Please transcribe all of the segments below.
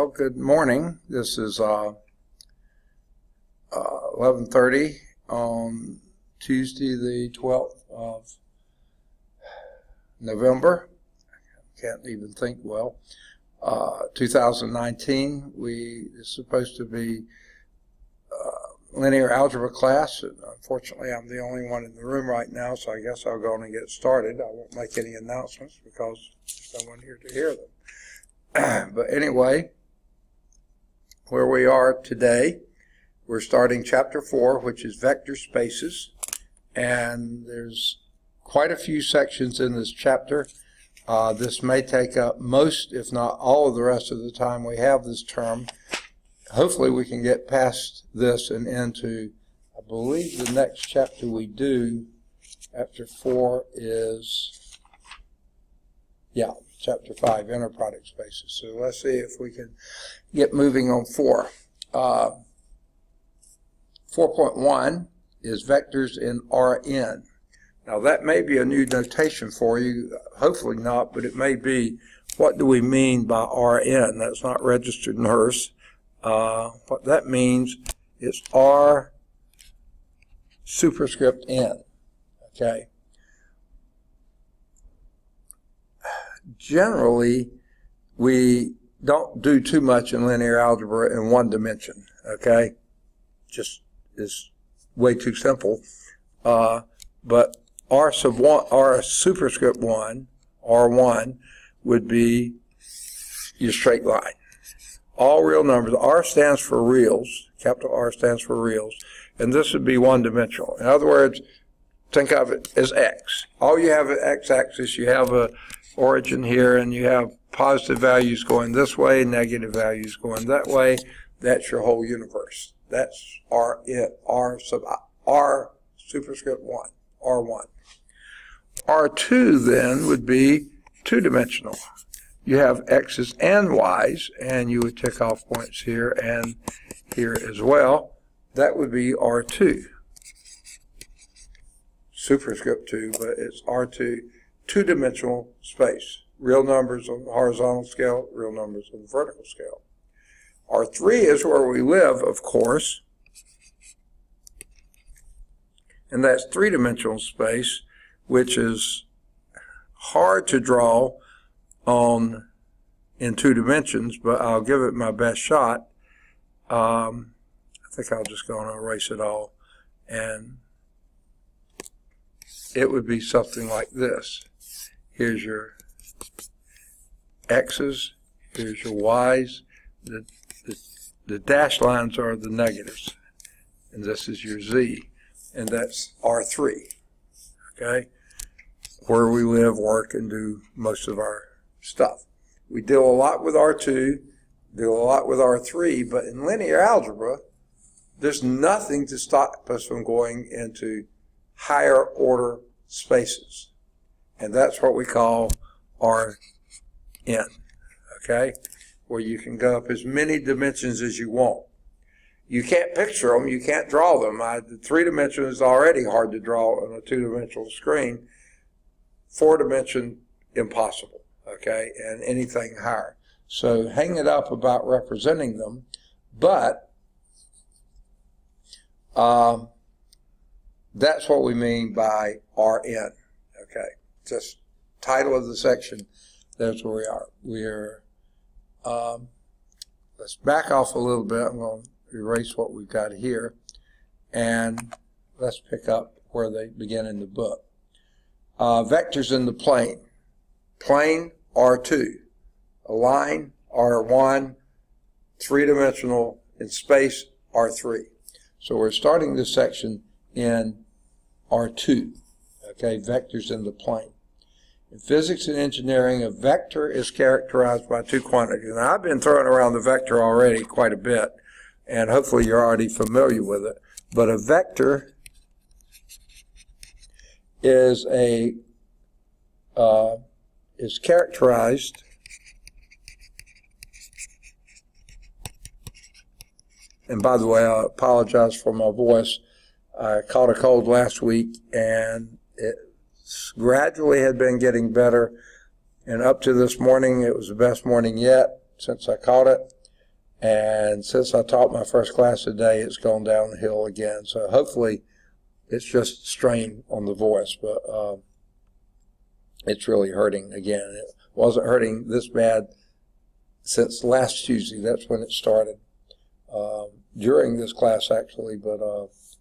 Well, good morning. This is 11:30 on Tuesday, the 12th of November. Can't even think well. 2019. It's supposed to be linear algebra class. And unfortunately, I'm the only one in the room right now, so I guess I'll go on and get started. I won't make any announcements because there's no one here to hear them. But anyway, where we are today, we're starting chapter 4, which is vector spaces, and there's quite a few sections in this chapter. This may take up most, if not all, of the rest of the time we have this term. Hopefully we can get past this and into, I believe the next chapter we do after 4 is, chapter 5, inner product spaces. So let's see if we can get moving on 4. 4.1 is vectors in Rn. Now that may be a new notation for you, hopefully not, but it may be. What do we mean by Rn? That's not registered nurse. What that means is R superscript N, okay? Generally, we don't do too much in linear algebra in one dimension, okay? Just is way too simple. But R superscript 1, R1, would be your straight line. All real numbers. R stands for reals. Capital R stands for reals. And this would be one-dimensional. In other words, think of it as X. All you have at X-axis, you have a origin here, and you have positive values going this way, negative values going that way. That's your whole universe. That's R superscript 1, R1. R2 then would be two-dimensional. You have X's and Y's, and you would tick off points here and here as well. That would be R2. Superscript 2, but it's R2, two-dimensional space. Real numbers on the horizontal scale, real numbers on the vertical scale. R3 is where we live, of course, and that's three-dimensional space, which is hard to draw in 2 dimensions, but I'll give it my best shot. I think I'll just go and erase it all, and it would be something like this. Here's your X's, here's your Y's, the dashed lines are the negatives, and this is your Z, and that's R3, okay? Where we live, work, and do most of our stuff. We deal a lot with R2, deal a lot with R3, but in linear algebra, there's nothing to stop us from going into higher order spaces. And that's what we call Rn, okay? Where you can go up as many dimensions as you want. You can't picture them, you can't draw them. The 3 dimension is already hard to draw on a 2-dimensional screen. 4-dimension, impossible, okay? And anything higher. So hang it up about representing them, but that's what we mean by Rn, okay? Just title of the section, that's where we are. We're, let's back off a little bit. I'm going to erase what we've got here, and let's pick up where they begin in the book. Vectors in the plane. Plane, R2. A line, R1. 3-dimensional in space, R3. So we're starting this section in R2. Okay, vectors in the plane. In physics and engineering, a vector is characterized by 2 quantities. And I've been throwing around the vector already quite a bit, and hopefully you're already familiar with it. But a vector is characterized and by the way, I apologize for my voice. I caught a cold last week, and it gradually had been getting better, and up to this morning it was the best morning yet since I caught it. And since I taught my first class today, it's gone downhill again. So hopefully it's just strain on the voice, but it's really hurting again. It wasn't hurting this bad since last Tuesday. That's when it started. During this class, actually, but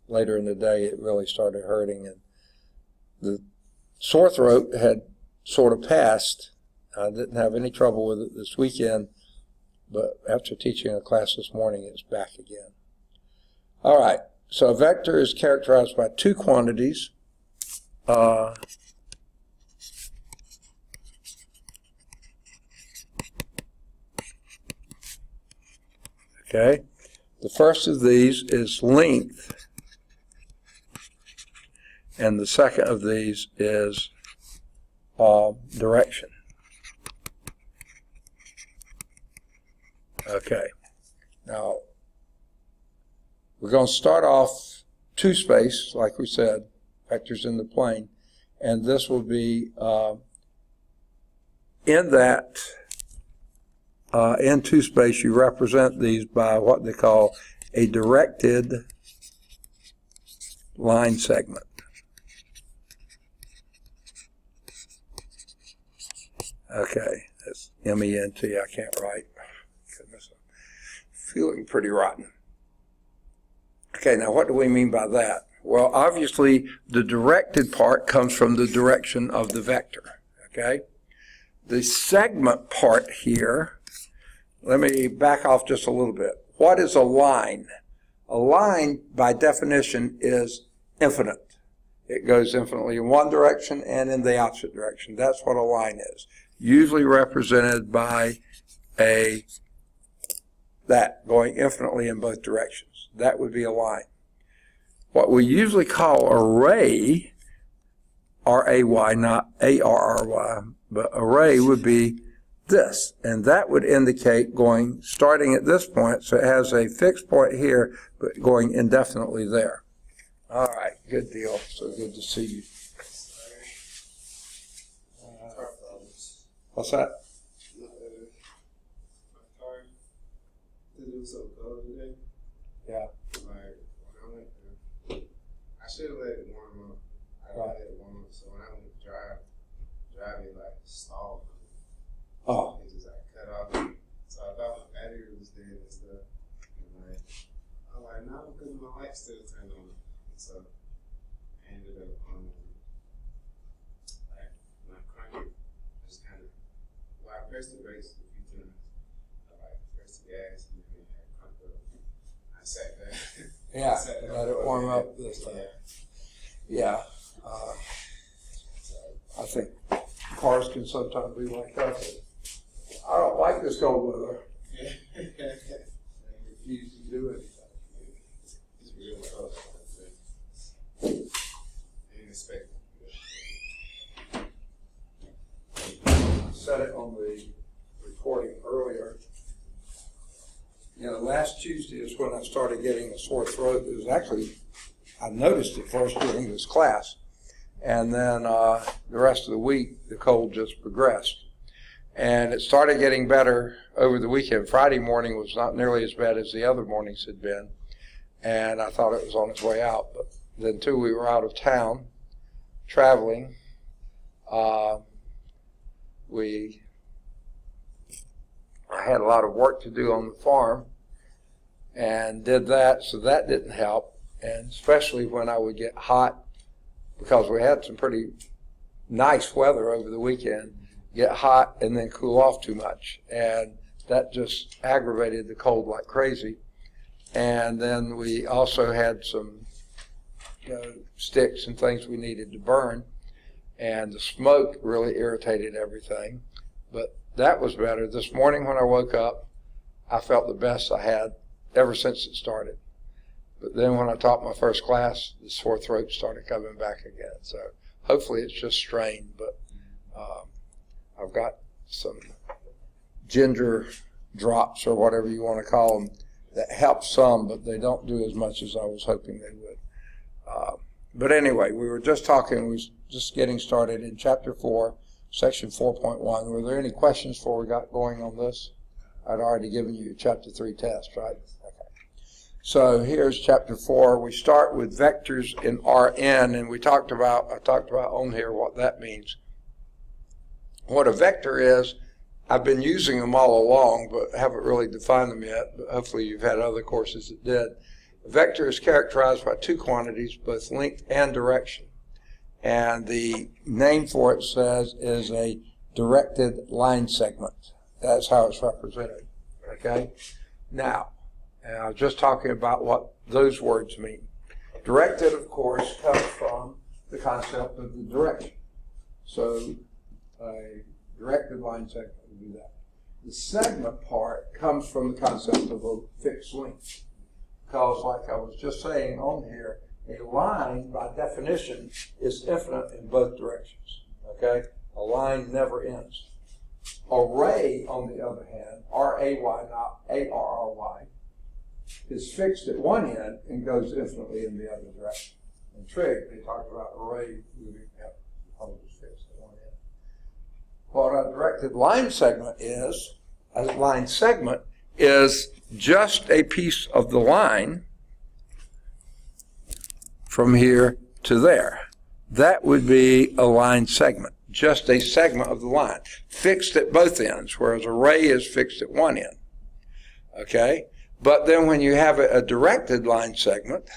later in the day, it really started hurting. And the sore throat had sort of passed. I didn't have any trouble with it this weekend, but after teaching a class this morning, it's back again. All right, so a vector is characterized by two quantities. Okay, the first of these is length, and the second of these is direction. Okay, now we're going to start off two space, like we said, vectors in the plane, and this will be in that in two space. You represent these by what they call a directed line segment. Okay, that's M-E-N-T. I can't write. Goodness, I'm feeling pretty rotten. Okay, now what do we mean by that? Well, obviously, the directed part comes from the direction of the vector. Okay, the segment part here. Let me back off just a little bit. What is a line? A line, by definition, is infinite. It goes infinitely in one direction and in the opposite direction. That's what a line is. Usually represented by that going infinitely in both directions. That would be a line. What we usually call array, R-A-Y, not A-R-R-Y, but array would be this, and that would indicate starting at this point, so it has a fixed point here, but going indefinitely there. All right, good deal. So good to see you. What's that? It was so cold today. Yeah. Like, when I went to, I should have let it warm up. I didn't let it warm up, so when I went to drive it like stalled. Oh. It just like cut off. So I thought my battery was dead and stuff. And like, I was like, no, because my light still turned on. So I ended up like, when I cranked it, just kind of, well, I pressed the brakes a few times. I like pressed the gas and then I cranked up. I sat there. Yeah, let it warm up this time. Yeah. I think cars can sometimes be like that. I don't like this cold weather. I refuse to do anything. It's real tough. I didn't expect it. I said it on the recording earlier. You know, last Tuesday is when I started getting a sore throat. It was actually, I noticed it first during this class. And then the rest of the week, the cold just progressed. And it started getting better over the weekend. Friday morning was not nearly as bad as the other mornings had been. And I thought it was on its way out. But then, too, we were out of town, traveling. I had a lot of work to do on the farm and did that, so that didn't help. And especially when I would get hot, because we had some pretty nice weather over the weekend, get hot and then cool off too much. And that just aggravated the cold like crazy. And then we also had some sticks and things we needed to burn. And the smoke really irritated everything. But that was better. This morning when I woke up, I felt the best I had ever since it started. But then when I taught my first class, the sore throat started coming back again. So hopefully it's just strain, but I've got some ginger drops or whatever you want to call them that help some, but they don't do as much as I was hoping they would. But anyway, we were just talking, we were just getting started in Chapter 4, Section 4.1. Were there any questions before we got going on this? I'd already given you chapter 3 test, right? Okay. So here's chapter 4. We start with vectors in Rn, and I talked about on here what that means. What a vector is, I've been using them all along, but haven't really defined them yet, but hopefully you've had other courses that did. A vector is characterized by two quantities, both length and direction. And the name for it says is a directed line segment. That's how it's represented, okay? Now, and I was just talking about what those words mean. Directed, of course, comes from the concept of the direction. So a directed line segment would be that. The segment part comes from the concept of a fixed length. Because like I was just saying on here, a line, by definition, is infinite in both directions, okay? A line never ends. A ray, on the other hand, R-A-Y, not A-R-R-Y, is fixed at one end and goes infinitely in the other direction. In trig, they talked about a ray moving up, always fixed at one end. What a directed line segment is, just a piece of the line from here to there. That would be a line segment, just a segment of the line, fixed at both ends, whereas a ray is fixed at one end. Okay? But then when you have a directed line segment,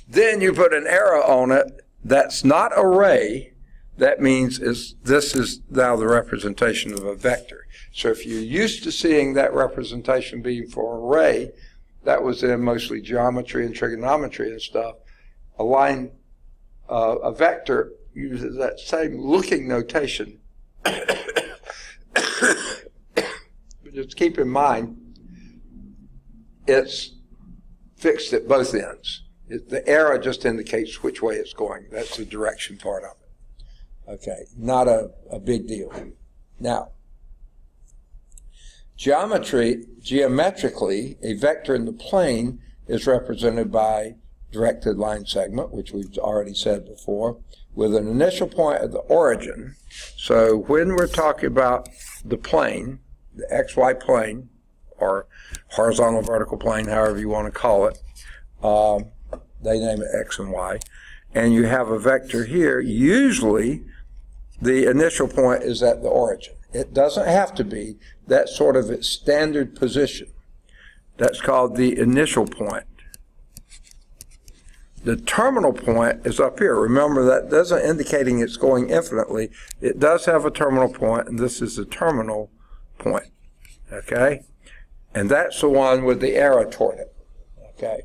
then you put an arrow on it that's not a ray. That means this is now the representation of a vector. So if you're used to seeing that representation being for a ray, that was in mostly geometry and trigonometry and stuff. A vector uses that same looking notation. But just keep in mind, it's fixed at both ends. The arrow just indicates which way it's going. That's the direction part of it. Okay, not a big deal. Now, geometrically, a vector in the plane is represented by directed line segment, which we've already said before, with an initial point at the origin. So when we're talking about the plane, the XY plane, or horizontal vertical plane, however you want to call it, they name it X and Y, and you have a vector here, usually the initial point is at the origin. It doesn't have to be. That's sort of its standard position. That's called the initial point. The terminal point is up here. Remember, that doesn't indicating it's going infinitely. It does have a terminal point, and this is the terminal point, okay? And that's the one with the arrow toward it, okay?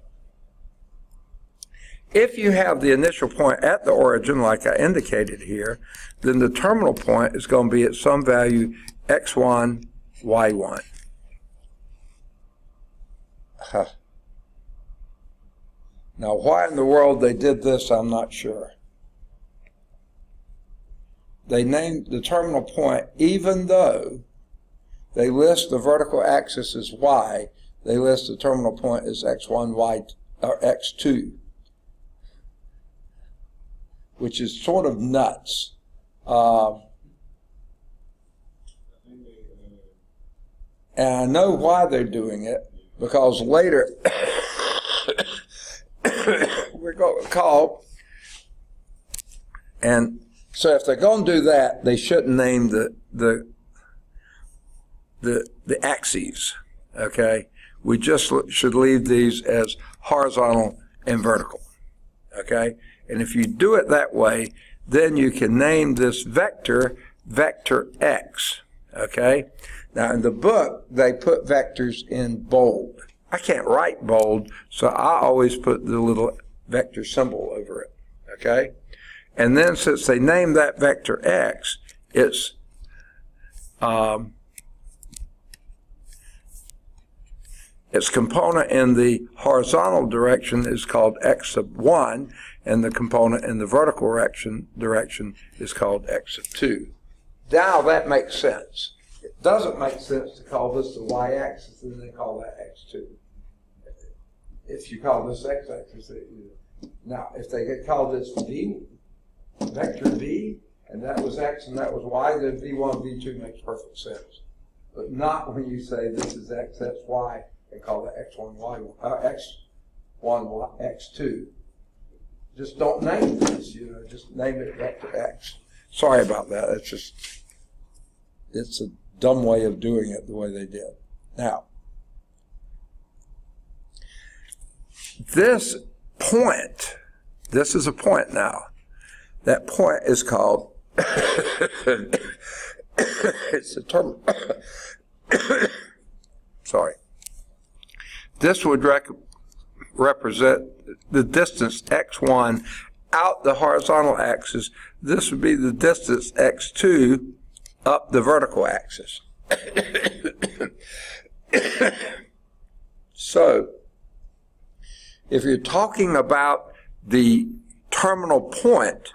If you have the initial point at the origin, like I indicated here, then the terminal point is going to be at some value x1, y1. Now, why in the world they did this, I'm not sure. They named the terminal point, even though they list the vertical axis as y, they list the terminal point as x1, y, or x2, which is sort of nuts. And I know why they're doing it, because later we're going to call, and so if they're going to do that, they shouldn't name the axes, okay? We just should leave these as horizontal and vertical, okay? And if you do it that way, then you can name this vector, vector X, okay? Now, in the book, they put vectors in bold. I can't write bold, so I always put the little vector symbol over it, okay? And then since they named that vector X, its component in the horizontal direction is called x sub 1, and the component in the vertical direction is called x sub 2. Now that makes sense. It doesn't make sense to call this the y-axis and then call that x2. If you call this x-axis, now if they had called this v, vector v, and that was x and that was y, then v1, v2 makes perfect sense. but not when you say this is X, that's Y, and call it X1, Y1, X1, X2. Just don't name this, just name it vector X. Sorry about that. It's a dumb way of doing it the way they did. Now, this point, this is a point now. That point is called, it's a term, sorry. This would represent the distance x1 out the horizontal axis. This would be the distance x2 up the vertical axis. So, if you're talking about the terminal point,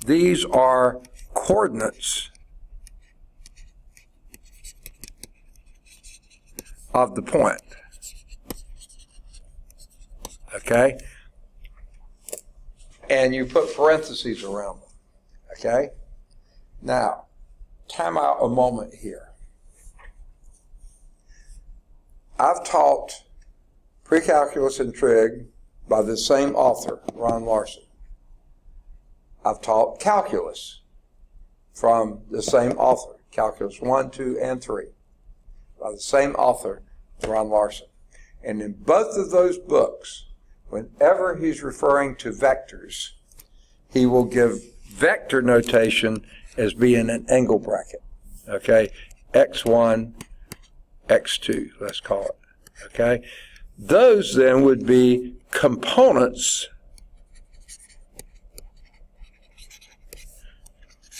these are coordinates of the point. Okay? And you put parentheses around them. Okay? Now, time out a moment here. I've taught pre-calculus and trig by the same author, Ron Larson. I've taught calculus from the same author, calculus 1, 2, and 3, by the same author, Ron Larson. And in both of those books, whenever he's referring to vectors, he will give vector notation as being an angle bracket. Okay? X1, X2, let's call it. Okay? Those then would be components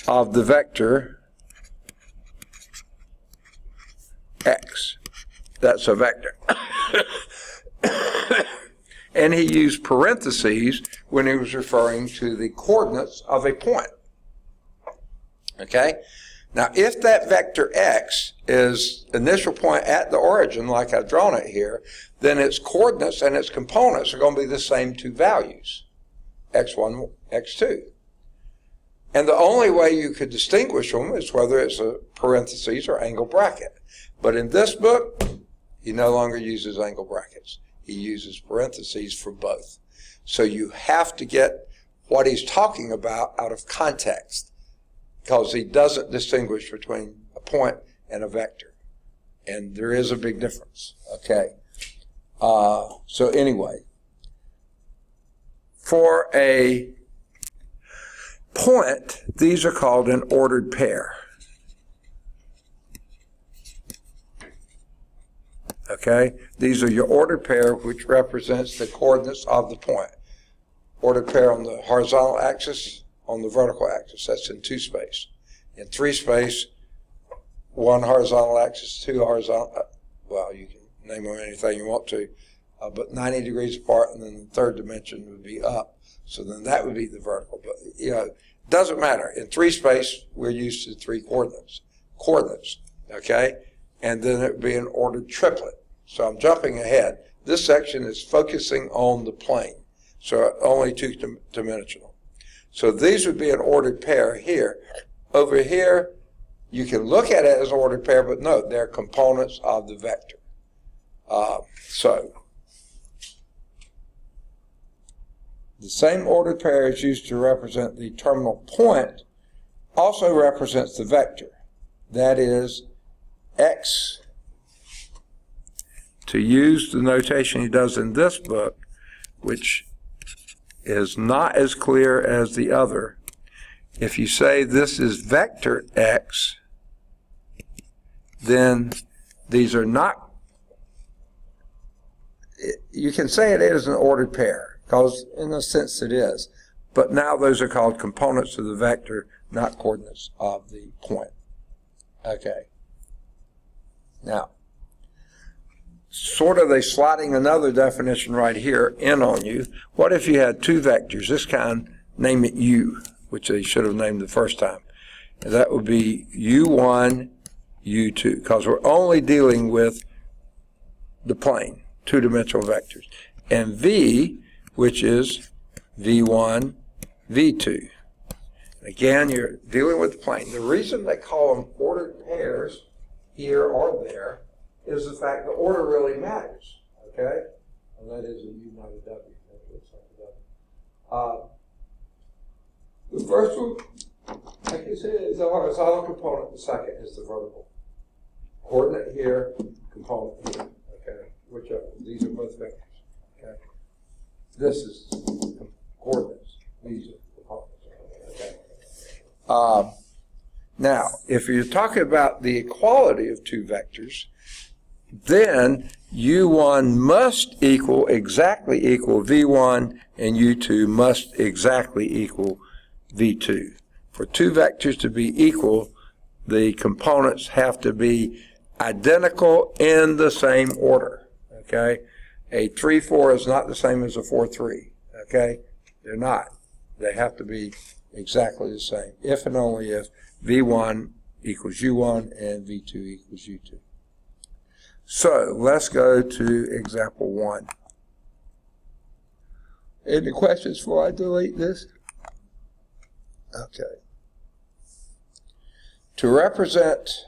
of the vector X. That's a vector. And he used parentheses when he was referring to the coordinates of a point. Okay? Now, if that vector X is initial point at the origin, like I've drawn it here, then its coordinates and its components are going to be the same two values, X1, X2. And the only way you could distinguish them is whether it's a parentheses or angle bracket. But in this book, he no longer uses angle brackets. He uses parentheses for both. So you have to get what he's talking about out of context, because he doesn't distinguish between a point and a vector. And there is a big difference. Okay. So anyway, for a point, these are called an ordered pair. Okay? These are your ordered pair, which represents the coordinates of the point. Ordered pair on the horizontal axis, on the vertical axis. That's in 2 space. In 3 space, 1 horizontal axis, 2 horizontal, well, you can name them anything you want to, but 90 degrees apart, and then the third dimension would be up. So then that would be the vertical. But, it doesn't matter. In 3 space, we're used to 3 coordinates. Okay? And then it would be an ordered triplet. So I'm jumping ahead. This section is focusing on the plane. So only 2-dimensional. So these would be an ordered pair here. Over here, you can look at it as an ordered pair, but no, they're components of the vector. So the same ordered pair is used to represent the terminal point, also represents the vector. That is, X, to use the notation he does in this book, which is not as clear as the other. If you say this is vector X, then these are not, you can say it is an ordered pair, because in a sense it is, but now those are called components of the vector, not coordinates of the point. Okay. Now, sort of they sliding another definition right here in on you. What if you had 2 vectors? This kind, name it U, which they should have named the first time. And that would be U1, U2, because we're only dealing with the plane, 2-dimensional vectors. And V, which is V1, V2. Again, you're dealing with the plane. The reason they call them ordered pairs here or there is the fact the order really matters, okay? And that is a U, not a W. That looks like a W. The first one, like I said, is a horizontal component. The second is the vertical. Coordinate here, component here, okay? Whichever. These are both vectors, okay? This is coordinates. These are components, okay? Now, if you're talking about the equality of two vectors, then U1 must exactly equal V1, and U2 must exactly equal V2. For two vectors to be equal, the components have to be identical in the same order, okay? A 3-4 is not the same as a 4-3, okay? They're not. They have to be exactly the same, if and only if V1 equals U1 and V2 equals U2. So let's go to example 1. Any questions before I delete this? Okay. To represent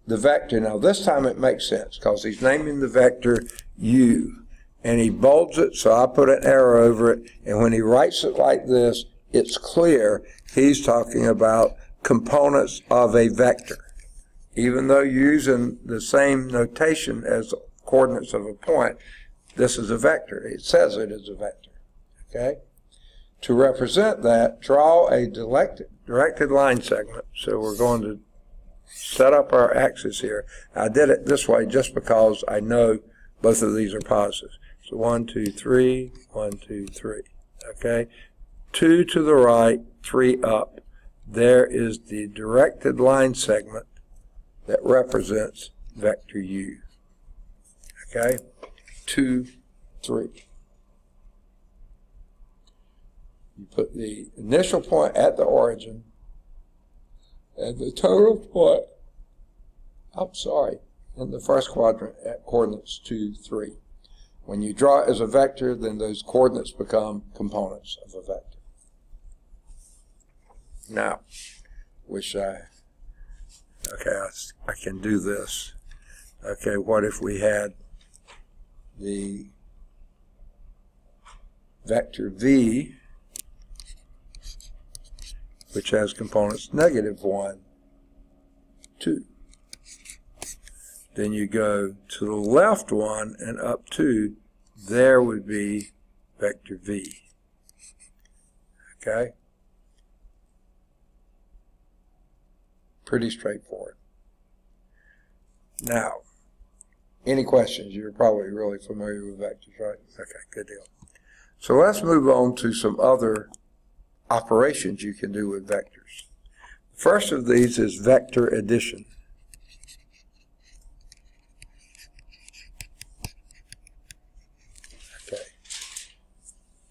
the vector, now this time it makes sense because he's naming the vector U, and he bolds it, so I put an arrow over it, and when he writes it like this, it's clear he's talking about components of a vector. Even though you're using the same notation as the coordinates of a point, this is a vector. It says it is a vector, okay? To represent that, draw a directed line segment. So we're going to set up our axis here. I did it this way just because I know both of these are positive. So 1, 2, 3, 1, 2, 3, okay? 2 to the right, 3 up. There is the directed line segment that represents vector U, okay? 2, 3. You put the initial point at the origin and the total point, in the first quadrant at coordinates 2, 3. When you draw it as a vector, then those coordinates become components of a vector. Now, I can do this. Okay, what if we had the vector V, which has components -1, 2. Then you go to the left one and up 2, there would be vector V. Okay? Pretty straightforward. Now, any questions? You're probably really familiar with vectors, right? Okay, good deal. So let's move on to some other operations you can do with vectors. First of these is vector addition. Okay.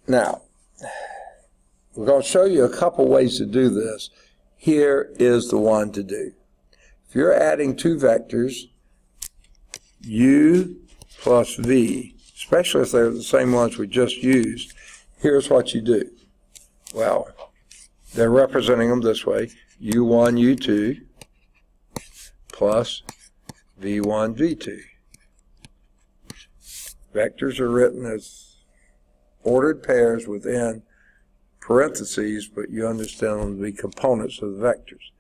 Now, we're going to show you a couple ways to do this. Here is the one to do. If you're adding two vectors, U plus V, especially if they're the same ones we just used, here's what you do. Well, they're representing them this way. U1, U2 plus V1, V2. Vectors are written as ordered pairs within parentheses, but you understand them to be components of the vectors.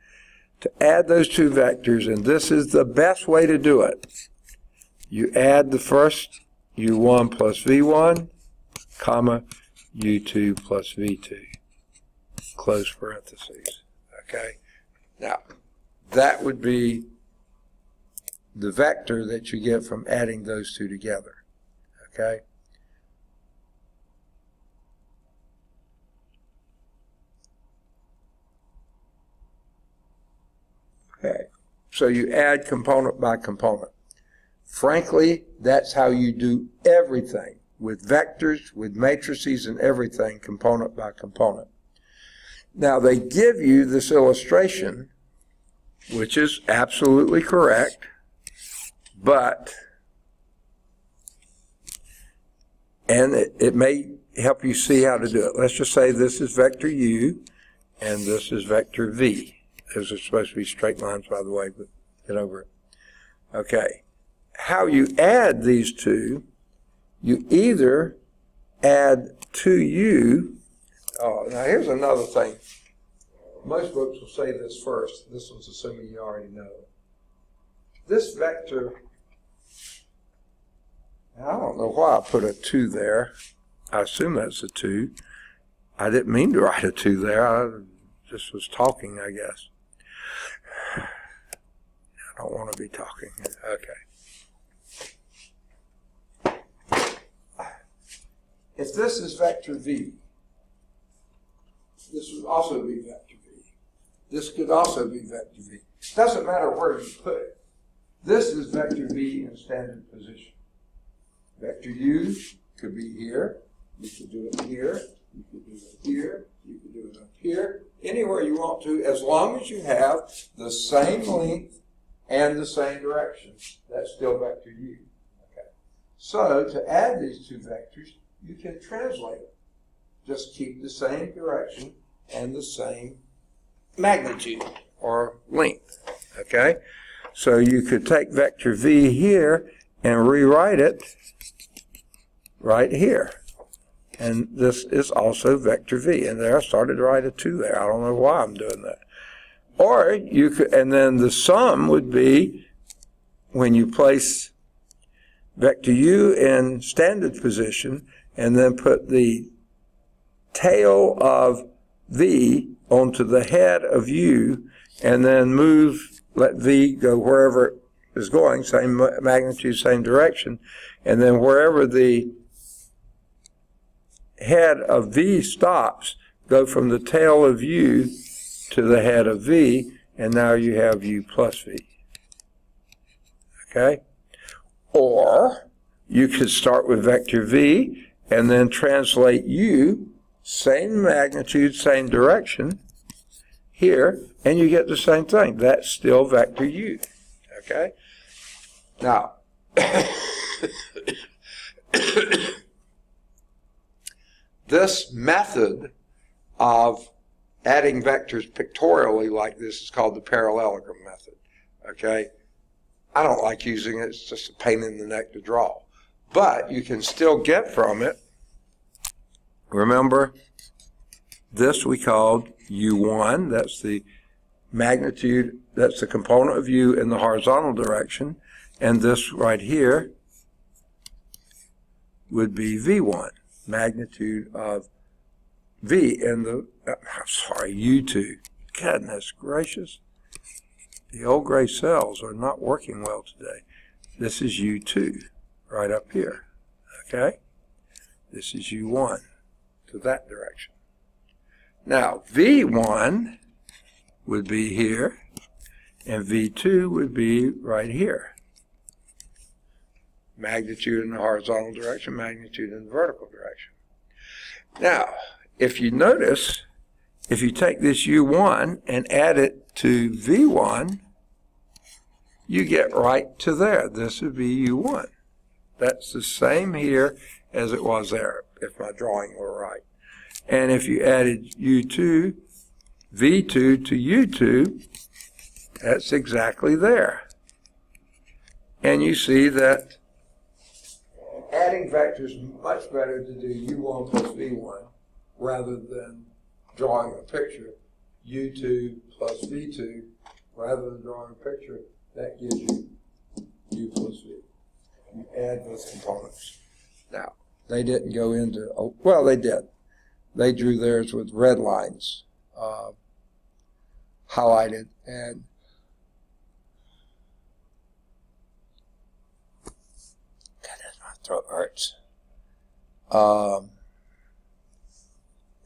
To add those two vectors, and this is the best way to do it, you add the first U1 plus V1, comma, U2 plus V2, close parentheses, okay? Now, that would be the vector that you get from adding those two together, okay? Okay, so you add component by component. Frankly, that's how you do everything with vectors, with matrices and everything, component by component. Now, they give you this illustration, which is absolutely correct, and it may help you see how to do it. Let's just say this is vector U, and this is vector V. Those are supposed to be straight lines, by the way, but get over it. Okay. How you add these two, you either add 2u. Oh, now here's another thing. Most books will say this first. This one's assuming you already know. This vector, I don't know why I put a 2 there. I assume that's a 2. I didn't mean to write a 2 there. I just was talking, I guess. I don't want to be talking. Okay. If this is vector v, this would also be vector v. This could also be vector v. Doesn't matter where you put it. This is vector v in standard position. Vector u could be here. You could do it here. You could do it here. You could do it up here. Anywhere you want to, as long as you have the same length and the same direction. That's still vector u. Okay. So to add these two vectors, you can translate them. Just keep the same direction and the same magnitude or length. Okay? So you could take vector v here and rewrite it right here. And this is also vector v. And there I started to write a 2 there. I don't know why I'm doing that. Or you could, and then the sum would be when you place vector u in standard position and then put the tail of v onto the head of u and then let v go wherever it is going, same magnitude, same direction, and then wherever the head of v stops, go from the tail of u to the head of v, and now you have u plus v. Okay? Or you could start with vector v and then translate u, same magnitude, same direction, here, and you get the same thing. That's still vector u. Okay? Now, this method of adding vectors pictorially like this is called the parallelogram method. Okay? I don't like using it. It's just a pain in the neck to draw. But you can still get from it, remember, this we called u1. That's the magnitude, that's the component of u in the horizontal direction. And this right here would be v1, magnitude of v in the, u2. Goodness gracious. The old gray cells are not working well today. This is u2, right up here. Okay? This is u1, to that direction. Now, v1 would be here, and v2 would be right here. Magnitude in the horizontal direction, magnitude in the vertical direction. Now, if you notice, if you take this u1 and add it to v1, you get right to there. This would be u1. That's the same here as it was there, if my drawing were right. And if you added u2, v2 to u2, that's exactly there. And you see that adding vectors is much better to do u1 plus v1 rather than drawing a picture. u2 plus v2 rather than drawing a picture, that gives you u plus v. You add those components. Now, they didn't go into, oh, well, they did. They drew theirs with red lines highlighted, and goodness, my throat hurts.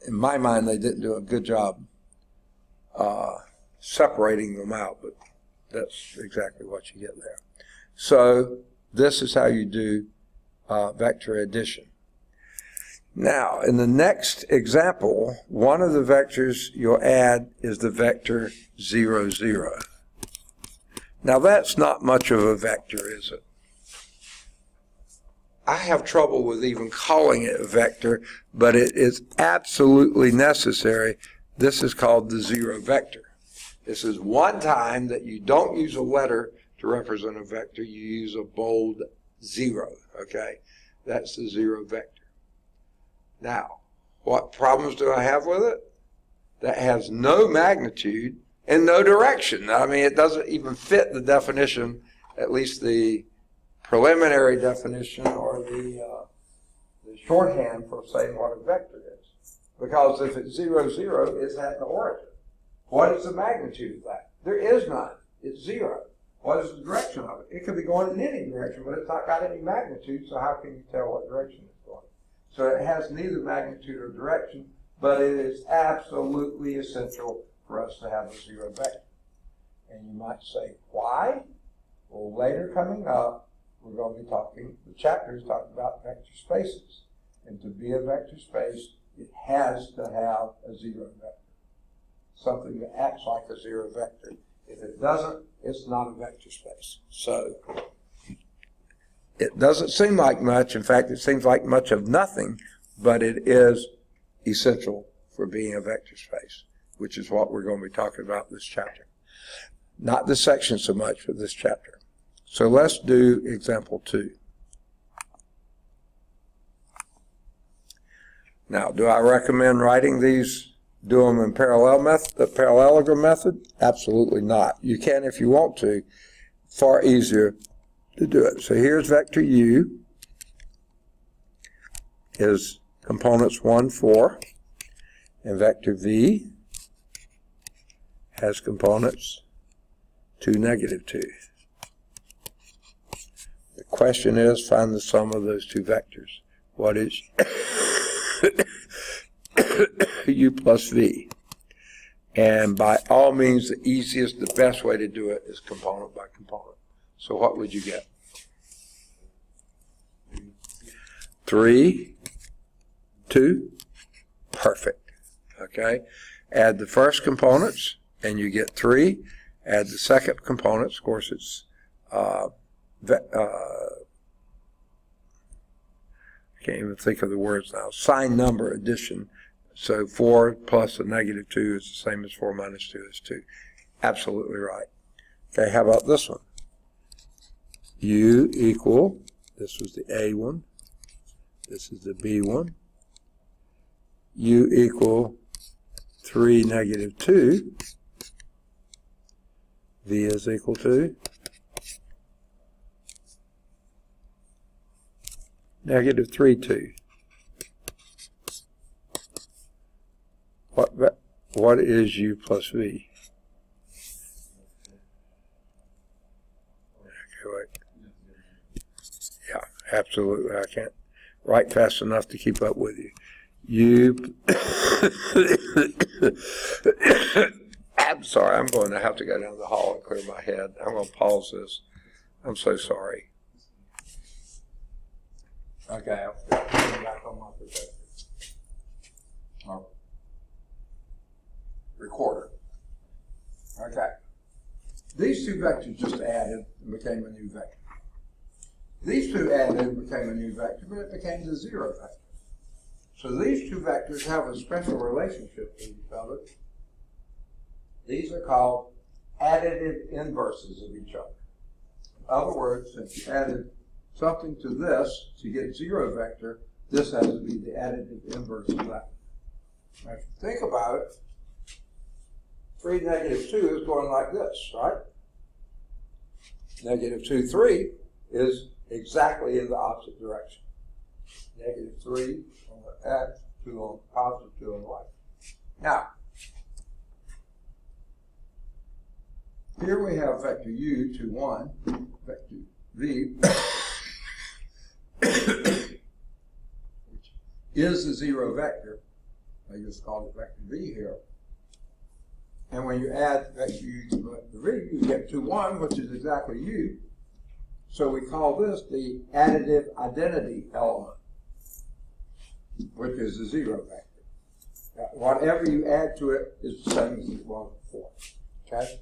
In my mind, they didn't do a good job separating them out, but that's exactly what you get there. So this is how you do vector addition. Now, in the next example, one of the vectors you'll add is the vector 0, 0. Now, that's not much of a vector, is it? I have trouble with even calling it a vector, but it is absolutely necessary. This is called the 0 vector. This is one time that you don't use a letter to represent a vector, you use a bold 0, okay? That's the 0 vector. Now, what problems do I have with it? That has no magnitude and no direction. I mean, it doesn't even fit the definition, at least the preliminary definition or the shorthand for saying what a vector is. Because if it's 0, 0, it's at the origin. What is the magnitude of that? There is none. It's 0. What is the direction of it? It could be going in any direction, but it's not got any magnitude, so how can you tell what direction it's going? So it has neither magnitude or direction, but it is absolutely essential for us to have a 0 vector. And you might say, why? Well, later coming up, we're going to be talking, the chapter is talking about vector spaces. And to be a vector space, it has to have a 0 vector. Something that acts like a 0 vector. If it doesn't, it's not a vector space. So it doesn't seem like much. In fact, it seems like much of nothing, but it is essential for being a vector space, which is what we're going to be talking about this chapter. Not this section so much, but this chapter. So let's do example 2. Now, do I recommend writing these, do them in the parallelogram method? Absolutely not. You can if you want to. Far easier to do it. So here's vector U is components 1, 4, and vector V has components 2, -2. The question is, find the sum of those two vectors. What is U plus V? And by all means, the easiest, the best way to do it is component by component. So what would you get? 3, 2, perfect. Okay, add the first components and you get 3. Add the second components, of course it's I can't even think of the words now. Sign number addition. So 4 plus a -2 is the same as 4 minus 2 is 2. Absolutely right. Okay, how about this one? U equal, this was the A one, this is the B one. U equal 3 -2. V is equal to -3, 2. What is U plus V? Okay, wait. Yeah, absolutely. I can't write fast enough to keep up with you. I'm sorry, I'm going to have to go down the hall and clear my head. I'm going to pause this. I'm so sorry. Okay, I'll put back on my projector. Recorder. Okay. These two vectors just added and became a new vector. These two added and became a new vector, but it became the 0 vector. So these two vectors have a special relationship with each other. These are called additive inverses of each other. In other words, since you added something to this to get 0 vector, this has to be the additive inverse of that. Now, if you think about it, 3 -2 is going like this, right? -2, 3 is exactly in the opposite direction. -3 on the x, 2 on the positive, 2 on the y. Now, here we have vector U, 2, 1, vector V, which is the 0 vector. I just called it vector V here. And when you add vector U to vector V, you get 2, 1, which is exactly U. So we call this the additive identity element, which is the 0 vector. Whatever you add to it is the same as it was before. Okay?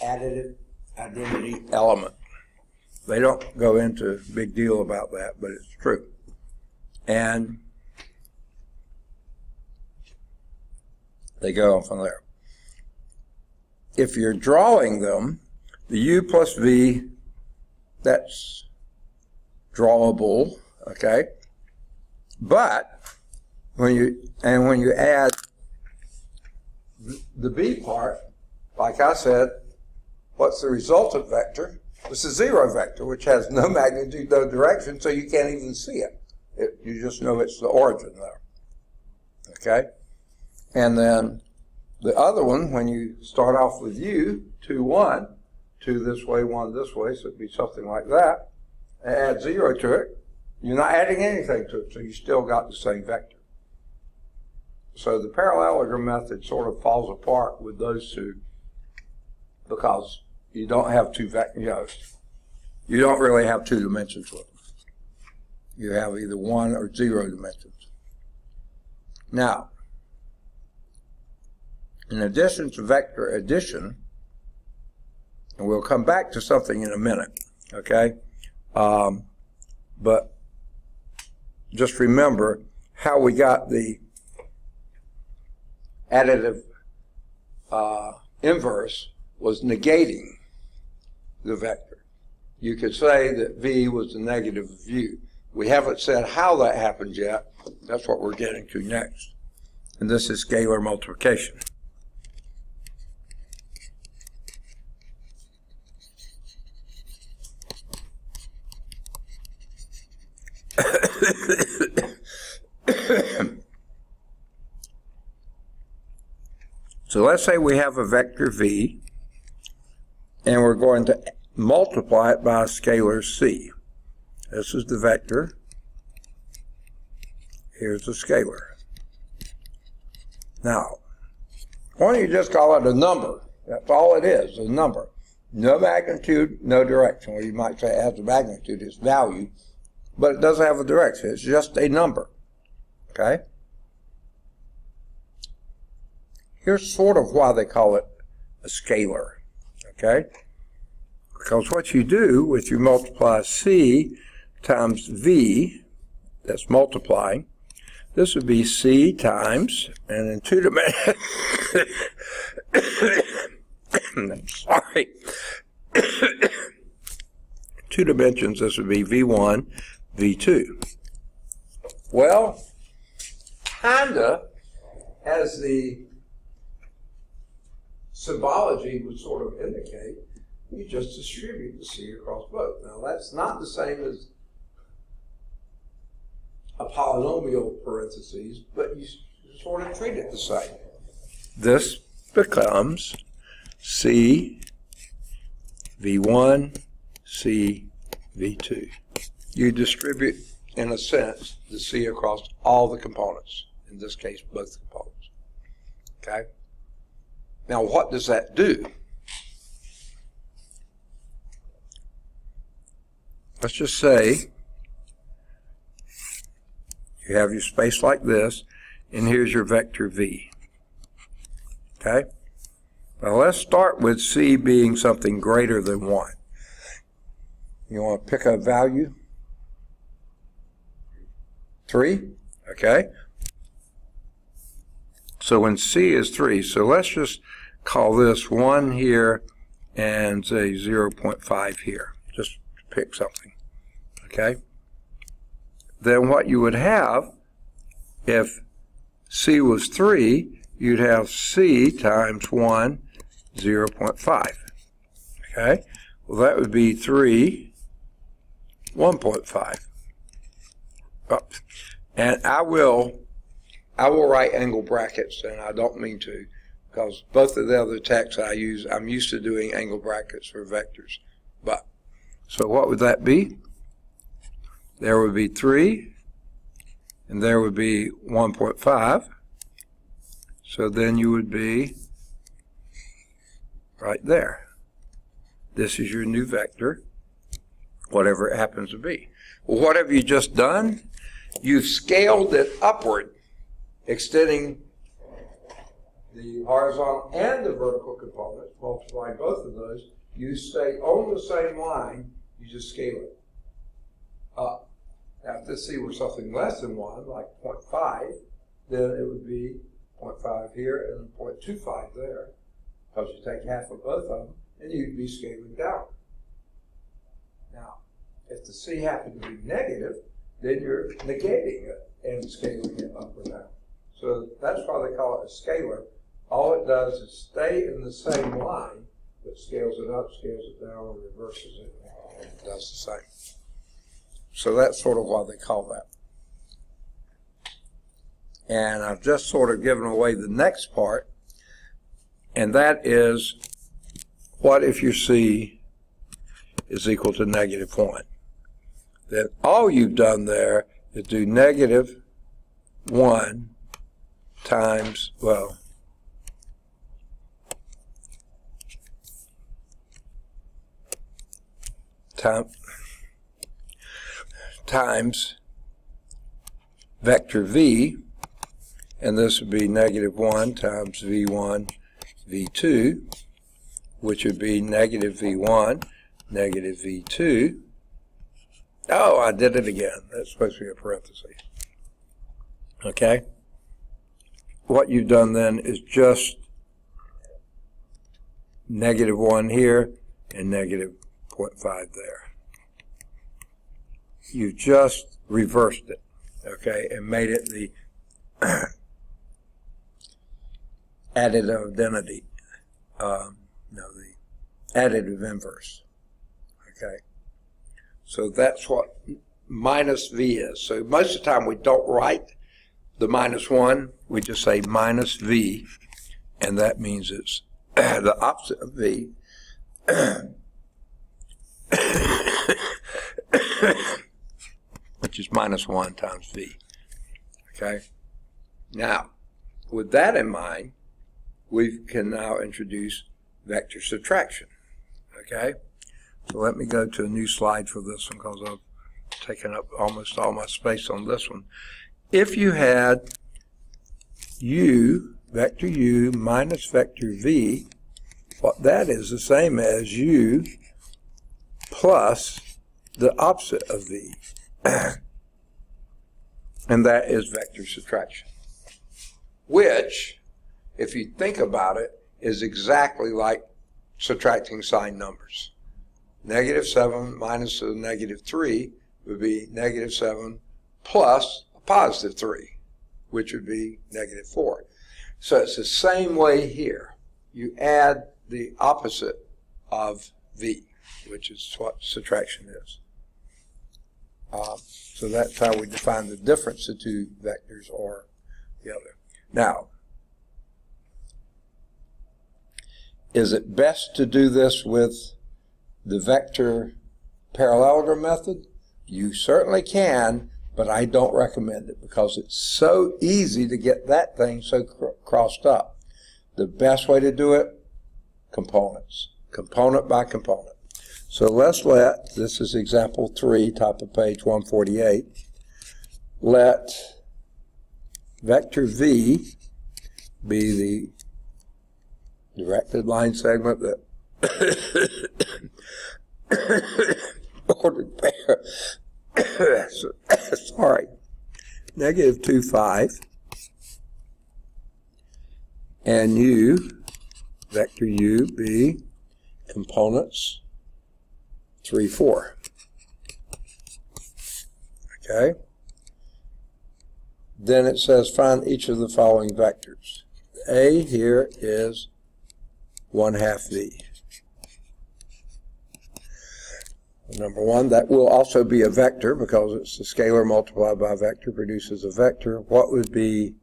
Additive identity element. They don't go into a big deal about that, but it's true. And they go on from there. If you're drawing them, the u plus v, that's drawable, okay? But when you add the b part, like I said, what's the resultant vector? It's a zero vector, which has no magnitude, no direction, so you can't even see it. You just know it's the origin there, okay? And then the other one, when you start off with u, 2, 1, 2 this way, 1 this way, so it'd be something like that, and add 0 to it, you're not adding anything to it, so you still got the same vector. So the parallelogram method sort of falls apart with those two because you don't have two vectors, you don't really have two dimensions with them. You have either 1 or 0 dimensions. Now, in addition to vector addition, and we'll come back to something in a minute, okay? But just remember how we got the additive inverse was negating the vector. You could say that v was the negative of u. We haven't said how that happened yet. That's what we're getting to next. And this is scalar multiplication. So let's say we have a vector v, and we're going to multiply it by a scalar c. This is the vector. Here's the scalar. Now, why don't you just call it a number? That's all it is, a number. No magnitude, no direction. Or you might say it has a magnitude, its value, but it doesn't have a direction. It's just a number. Okay? Here's sort of why they call it a scalar. Okay? Because what you do is you multiply c times v, that's multiplying. This would be c times, and in 2 dimensions, I'm sorry, 2 dimensions, this would be v1, v2. Well, kinda, as the symbology would sort of indicate, you just distribute the c across both. Now, that's not the same as a polynomial parentheses, but you sort of treat it the same. This becomes c v1, c v2. You distribute, in a sense, the c across all the components, in this case, both components. Okay? Now, what does that do? Let's just say you have your space like this, and here's your vector v. Okay? Now let's start with c being something greater than 1. You want to pick a value? 3? Okay? So when c is 3, so let's just call this 1 here and say 0.5 here. Just pick something. Okay? Then what you would have, if c was 3, you'd have c times 1, 0.5. Okay? Well, that would be 3, 1.5. Oops. And I will write angle brackets, and I don't mean to, because both of the other texts I use, I'm used to doing angle brackets for vectors. But, so what would that be? There would be 3, and there would be 1.5. So then you would be right there. This is your new vector, whatever it happens to be. Well, what have you just done? You've scaled it upward, extending the horizontal and the vertical components, multiplying both of those. You stay on the same line, you just scale it up. Now, if this c were something less than 1, like 0.5, then it would be 0.5 here and 0.25 there, because you take half of both of them and you'd be scaling down. Now, if the C happened to be negative, then you're negating it and scaling it up or down. So that's why they call it a scalar. All it does is stay in the same line, but scales it up, scales it down, and reverses it, and it does the same. So that's sort of why they call that. And I've just sort of given away the next part, and that is, what if your C is equal to -1? Then all you've done there is do -1 times, well, times vector V, and this would be -1 times V1, V2, which would be -V1, -V2. Oh, I did it again. That's supposed to be a parenthesis. Okay? What you've done then is just -1 here and -0.5 there. You've just reversed it, okay, and made it the additive identity, the additive inverse, okay? So that's what minus V is. So most of the time we don't write the -1, we just say minus V, and that means it's the opposite of V. Which is -1 times V. Okay? Now, with that in mind, we can now introduce vector subtraction. Okay? So let me go to a new slide for this one because I've taken up almost all my space on this one. If you had U, vector U minus vector V, what that is the same as U plus the opposite of V. And that is vector subtraction, which, if you think about it, is exactly like subtracting signed numbers. -7 minus a -3 would be -7 plus a +3, which would be -4. So it's the same way here. You add the opposite of V, which is what subtraction is. So that's how we define the difference of two vectors or the other. Now, is it best to do this with the vector parallelogram method? You certainly can, but I don't recommend it because it's so easy to get that thing so crossed up. The best way to do it, components, component by component. So let's let, this is example 3, top of page 148, let vector V be the directed line segment that ordered pair, sorry, -2, 5, and U, vector U be components 3, 4. Okay? Then it says find each of the following vectors. A here is 1/2 V. Number 1, that will also be a vector because it's a scalar multiplied by a vector produces a vector. What would be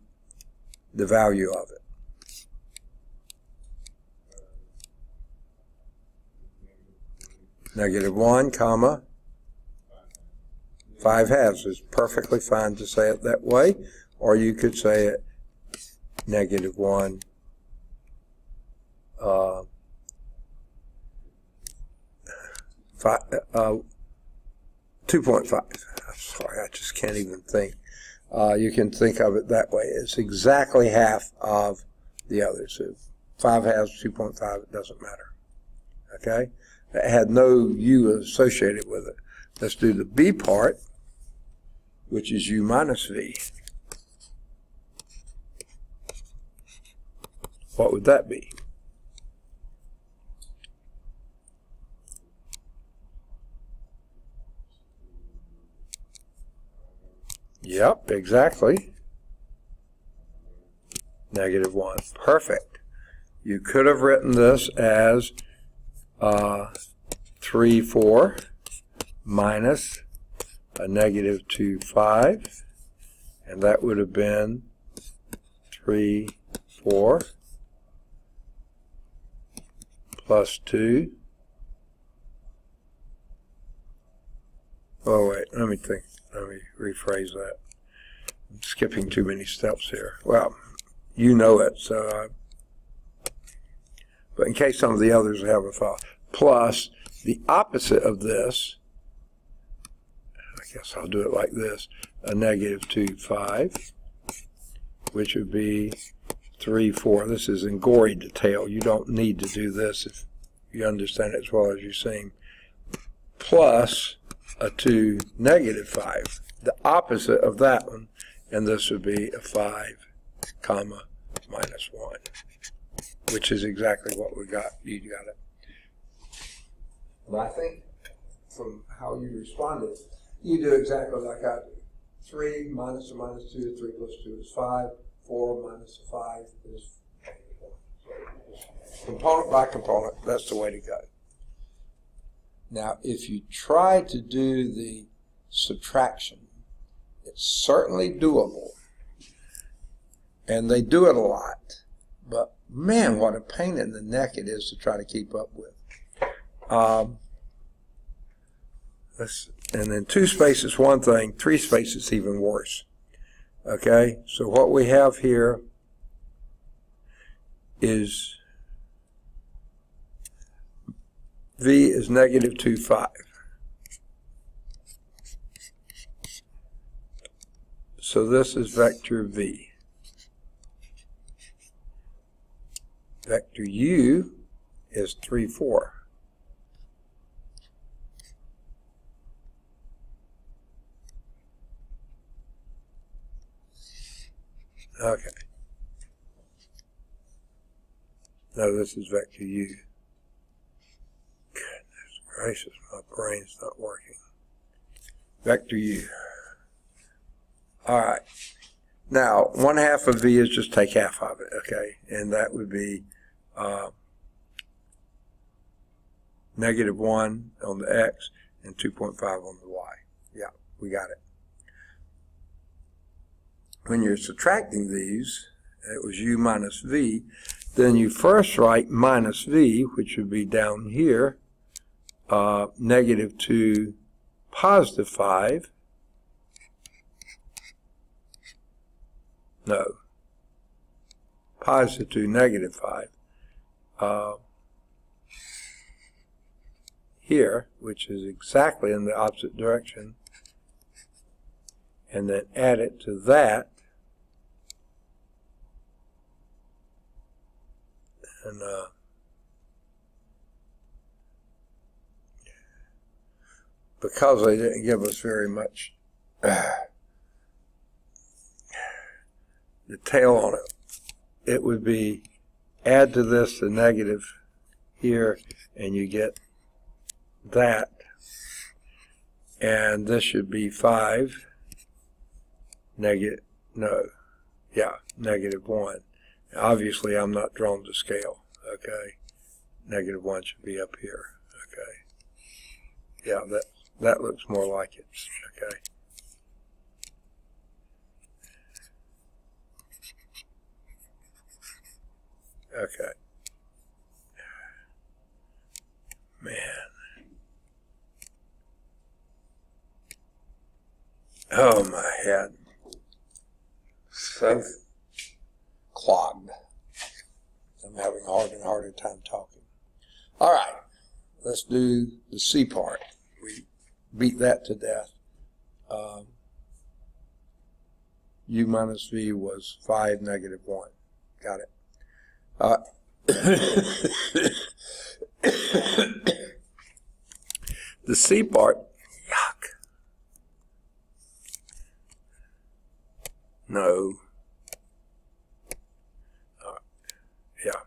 the value of it? -1, comma, 5/2 is perfectly fine to say it that way, or you could say it -1, 2.5. Sorry, I just can't even think. You can think of it that way. It's exactly half of the other. So 5/2, 2.5, it doesn't matter. Okay? That had no U associated with it. Let's do the B part, which is U minus V. What would that be? Yep, exactly. -1. Perfect. You could have written this as 3, 4 minus a -2, 5. And that would have been 3, 4 plus 2. Oh, wait, let me think. Let me rephrase that. I'm skipping too many steps here. Well, you know it, so but in case some of the others haven't followed. Plus, the opposite of this, I guess I'll do it like this, a -2, 5, which would be 3, 4. This is in gory detail. You don't need to do this if you understand it as well as you seem. Plus a 2, -5. The opposite of that one, and this would be a 5, comma, -1, which is exactly what we got. You got it. But I think from how you responded, you do exactly like I do. 3 minus a -2, 3 plus 2 is 5. 4 minus a 5 is 1. So component by component, that's the way to go. Now, if you try to do the subtraction, it's certainly doable. And they do it a lot. But, man, what a pain in the neck it is to try to keep up with. And then 2 spaces, one thing. 3 spaces, even worse. Okay, so what we have here is V is -2, 5. So this is vector V. Vector U is 3, 4. Okay. Now this is vector U. Goodness gracious, my brain's not working. Vector U. Alright. Now, 1/2 of V is just take half of it, okay? And that would be -1 on the X and 2.5 on the Y. Yeah, we got it. When you're subtracting these, it was U minus V, then you first write minus V, which would be down here, -2, +5. No. +2, -5. Here, which is exactly in the opposite direction, and then add it to that, and because they didn't give us very much detail on it, it would be add to this the negative here, and you get that, and this should be 5, -1. Obviously, I'm not drawn to scale, okay? -1 should be up here, okay? Yeah, that looks more like it, okay? Okay. Man. Oh, my head. So clogged. I'm having a harder and harder time talking. All right. Let's do the C part. We beat that to death. U minus V was 5, -1. Got it. The C part, yuck. No. Yeah.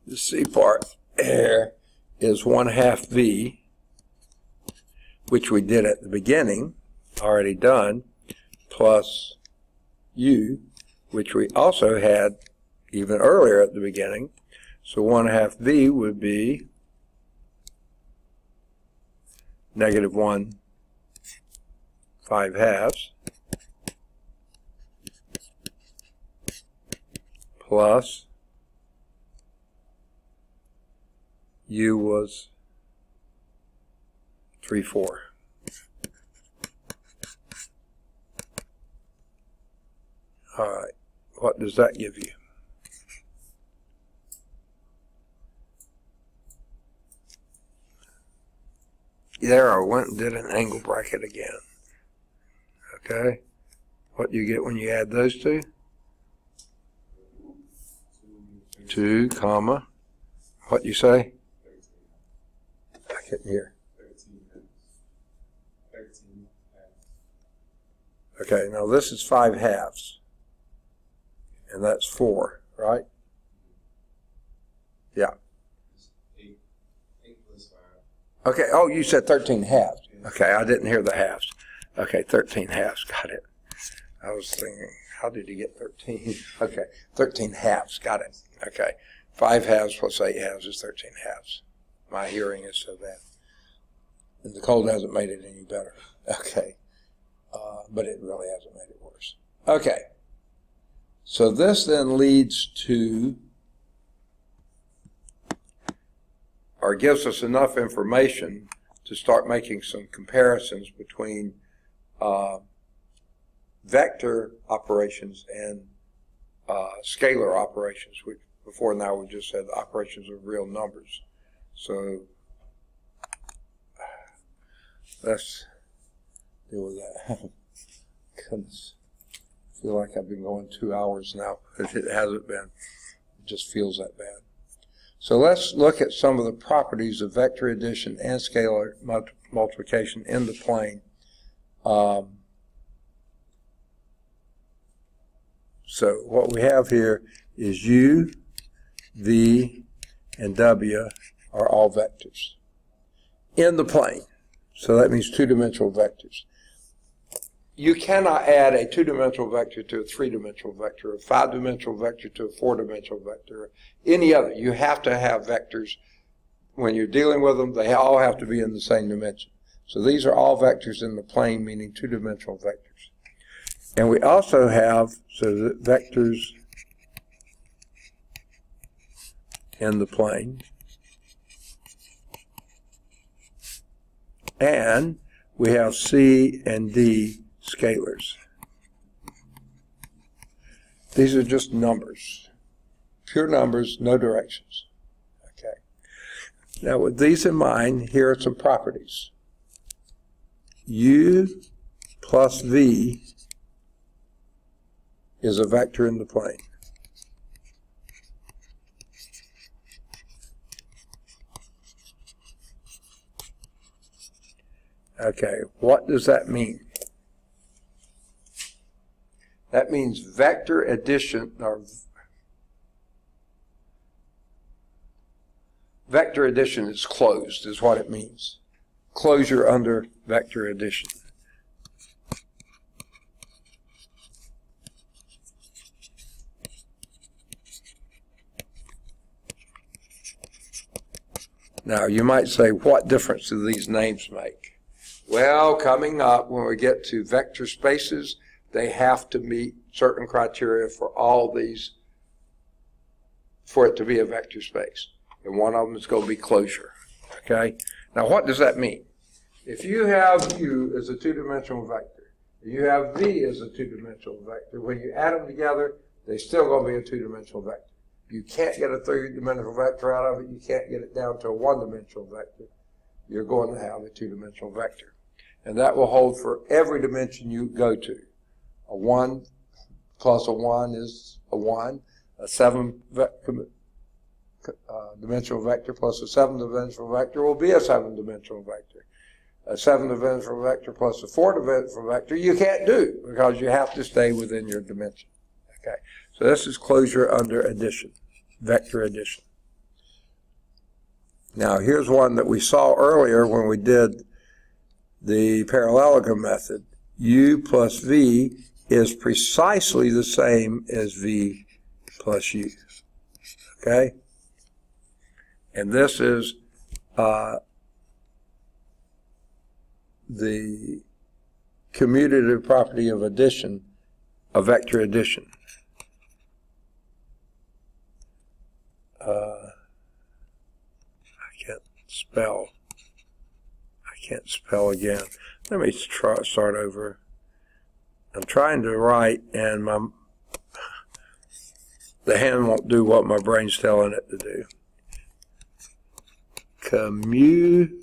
The C part here is 1/2 V, which we did at the beginning, already done, plus u, which we also had even earlier at the beginning. So 1/2 v would be -1 5/2 plus u was 3/4. All right, what does that give you? There, I went and did an angle bracket again. Okay, what do you get when you add those two? 2, comma, what do you say? I couldn't hear. 13. Okay, now this is 5/2, and that's 4, right? Yeah. 8 plus 5. Okay, oh, you said 13/2. Okay, I didn't hear the halves. Okay, 13/2, got it. I was thinking, how did you get 13? Okay, 13/2, got it. Okay, 5/2 plus 8/2 is 13/2. My hearing is so bad. And the cold hasn't made it any better. Okay, but it really hasn't made it worse. Okay, so this then leads to, or gives us enough information to start making some comparisons between vector operations and scalar operations, which before now we just said operations of real numbers. So let's deal with that. Goodness, I feel like I've been going 2 hours now, but it hasn't been. It just feels that bad. So let's look at some of the properties of vector addition and scalar multiplication in the plane. So what we have here is u, v, and w are all vectors in the plane. So that means two-dimensional vectors. You cannot add a two-dimensional vector to a three-dimensional vector, a five-dimensional vector to a four-dimensional vector, or any other. You have to have vectors. When you're dealing with them, they all have to be in the same dimension. So these are all vectors in the plane, meaning two-dimensional vectors. And we also have, so the vectors in the plane. And we have C and D scalars. These are just numbers, pure numbers, no directions. Okay. Now with these in mind, here are some properties. U plus V is a vector in the plane. Okay, what does that mean? That means vector addition, or vector addition is closed, is what it means. Closure under vector addition. Now, you might say, what difference do these names make? Well, coming up, when we get to vector spaces, they have to meet certain criteria for all these, for it to be a vector space. And one of them is going to be closure. Okay? Now, what does that mean? If you have U as a two-dimensional vector, you have V as a two-dimensional vector, when you add them together, they're still going to be a two-dimensional vector. You can't get a three-dimensional vector out of it. You can't get it down to a one-dimensional vector. You're going to have a two-dimensional vector. And that will hold for every dimension you go to. A 1 plus a 1 is a 1. A 7-dimensional vector plus a 7-dimensional vector will be a 7-dimensional vector. A 7-dimensional vector plus a 4-dimensional vector you can't do because you have to stay within your dimension. Okay, so this is closure under addition, vector addition. Now here's one that we saw earlier when we did the parallelogram method. u plus v is precisely the same as v plus u. Okay? And this is the commutative property of addition, of vector addition. I can't spell again. Let me start over. I'm trying to write, and the hand won't do what my brain's telling it to do. Commutative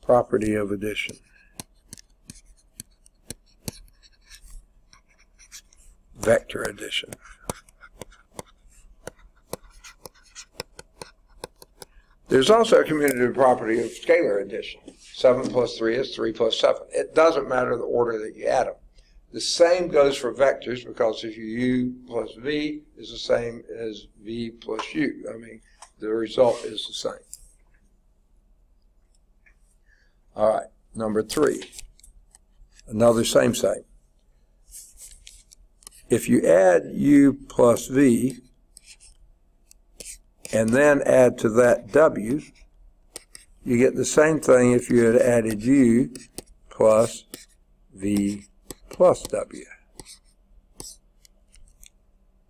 property of addition. Vector addition. There's also a commutative property of scalar addition. 7 plus 3 is 3 plus 7. It doesn't matter the order that you add them. The same goes for vectors, because if u plus v is the same as v plus u, I mean, the result is the same. All right, number 3. Another same. If you add u plus v, and then add to that w, you get the same thing if you had added u plus v plus w.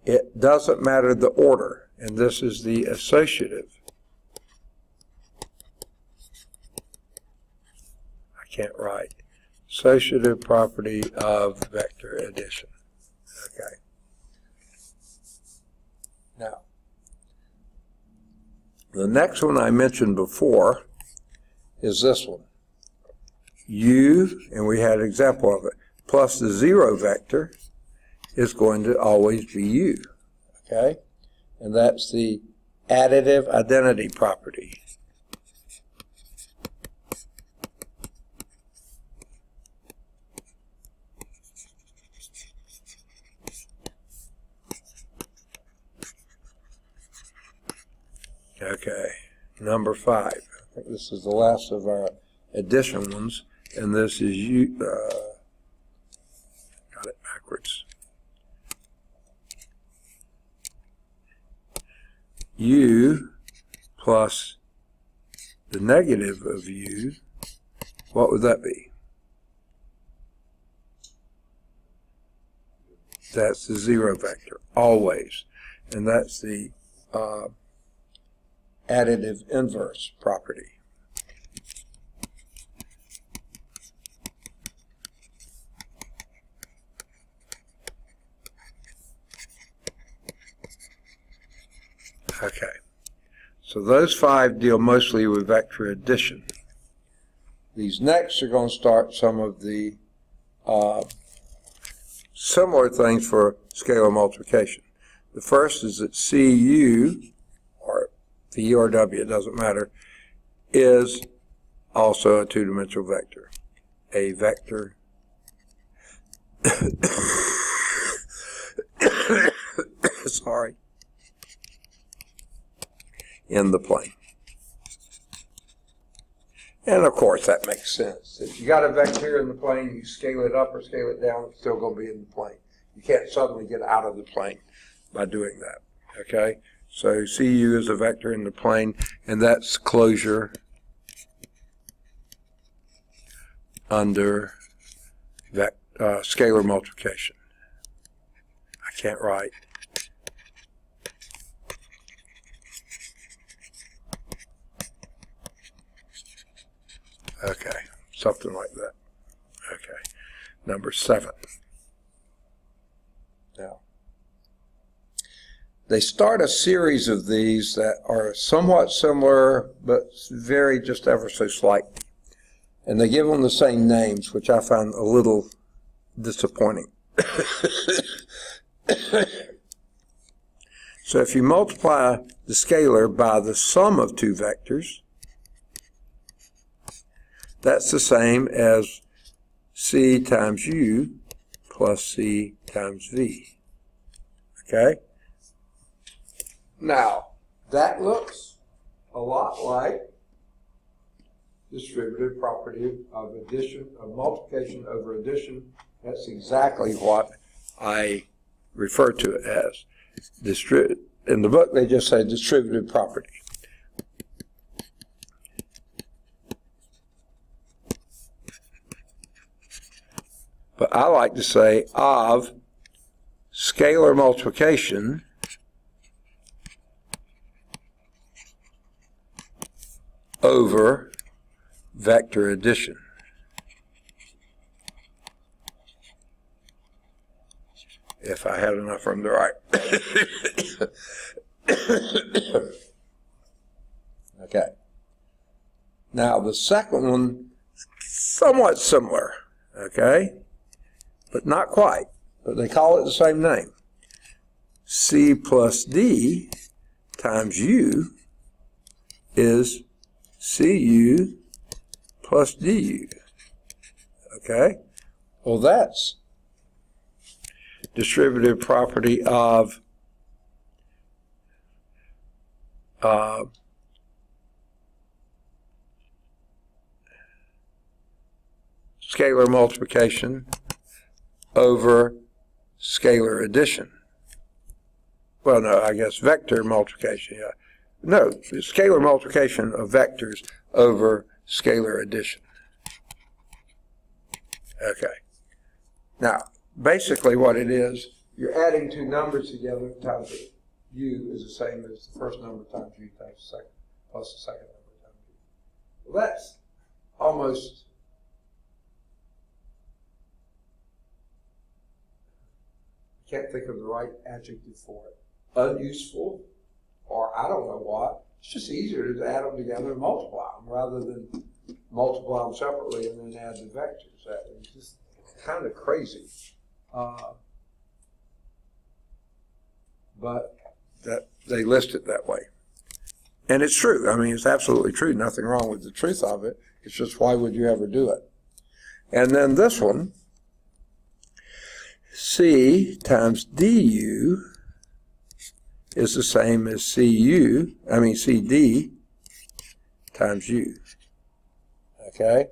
It doesn't matter the order, and this is the associative. I can't write. Associative property of vector addition. Okay. Now, the next one I mentioned before is this one. U, and we had an example of it, plus the 0 vector is going to always be u. Okay? And that's the additive identity property. Okay, number 5. I think this is the last of our addition ones, and this is u. Got it backwards. U plus the negative of u. What would that be? That's the 0 vector, always, and that's the additive inverse property. Okay, so those 5 deal mostly with vector addition. These next are going to start some of the similar things for scalar multiplication. The first is that Cu, or V or W, it doesn't matter, is also a two-dimensional vector. A vector sorry, in the plane. And of course that makes sense. If you got a vector in the plane, you scale it up or scale it down, it's still going to be in the plane. You can't suddenly get out of the plane by doing that. Okay? So Cu is a vector in the plane, and that's closure under scalar multiplication. I can't write. Okay, something like that. Okay, number 7. Now, they start a series of these that are somewhat similar, but vary just ever so slightly. And they give them the same names, which I find a little disappointing. So if you multiply the scalar by the sum of two vectors, that's the same as C times U plus C times V. Okay? Now, that looks a lot like distributive property of addition, of multiplication over addition. That's exactly what I refer to it as. In the book, they just say distributive property. But I like to say of scalar multiplication over vector addition. If I had enough room to write. Okay. Now the second one, somewhat similar, okay? But not quite. But they call it the same name. C plus D times U is CU plus DU. Okay? Well, that's distributive property of scalar multiplication over scalar addition. Well, no, I guess vector multiplication, yeah. No, scalar multiplication of vectors over scalar addition. Okay. Now, basically what it is, you're adding two numbers together times u is the same as the first number times u times the second, plus the second number times u. Well, that's almost, I can't think of the right adjective for it, unuseful, or I don't know what. It's just easier to add them together and multiply them rather than multiply them separately and then add the vectors. That is just kind of crazy. But that they list it that way. And it's true. I mean, it's absolutely true. Nothing wrong with the truth of it. It's just, why would you ever do it? And then this one, C times DU is the same as CD times U. Okay?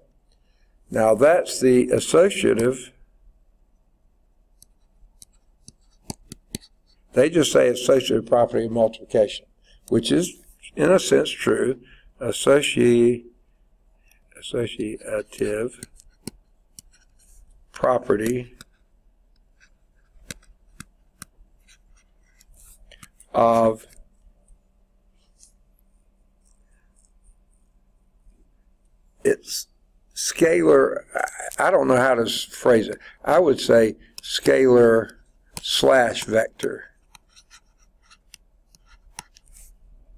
Now that's the associative. They just say associative property of multiplication, which is, in a sense, true. Associative property of its scalar, I don't know how to phrase it. I would say scalar slash vector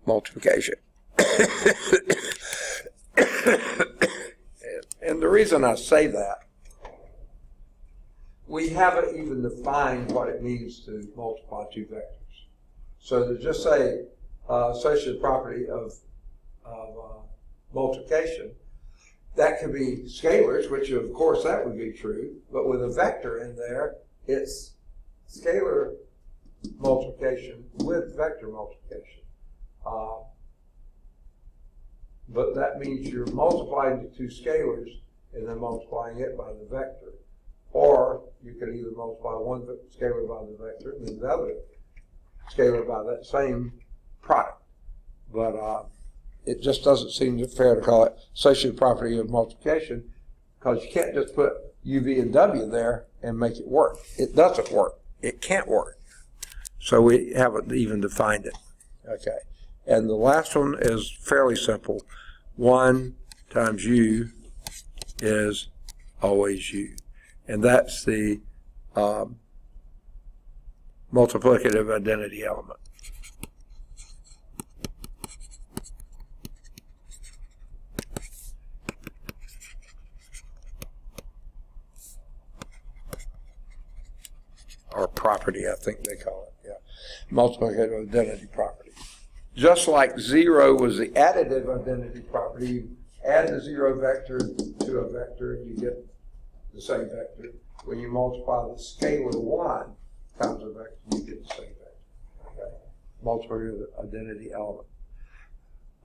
multiplication. And the reason I say that, we haven't even defined what it means to multiply two vectors. So to just say associative property of multiplication, that could be scalars, which of course that would be true, but with a vector in there, it's scalar multiplication with vector multiplication. But that means you're multiplying the two scalars and then multiplying it by the vector. Or you could either multiply one scalar by the vector and then the other scalar by that same product. But it just doesn't seem fair to call it associative property of multiplication, because you can't just put UV and W there and make it work. It doesn't work. It can't work. So we haven't even defined it. Okay. And the last one is fairly simple. 1 times U is always U. And that's the multiplicative identity element. Or property, I think they call it. Yeah. Multiplicative identity property. Just like 0 was the additive identity property, you add the 0 vector to a vector, you get the same vector. When you multiply the scalar 1 times a vector, you get the same vector. Okay? Multiplicative identity element.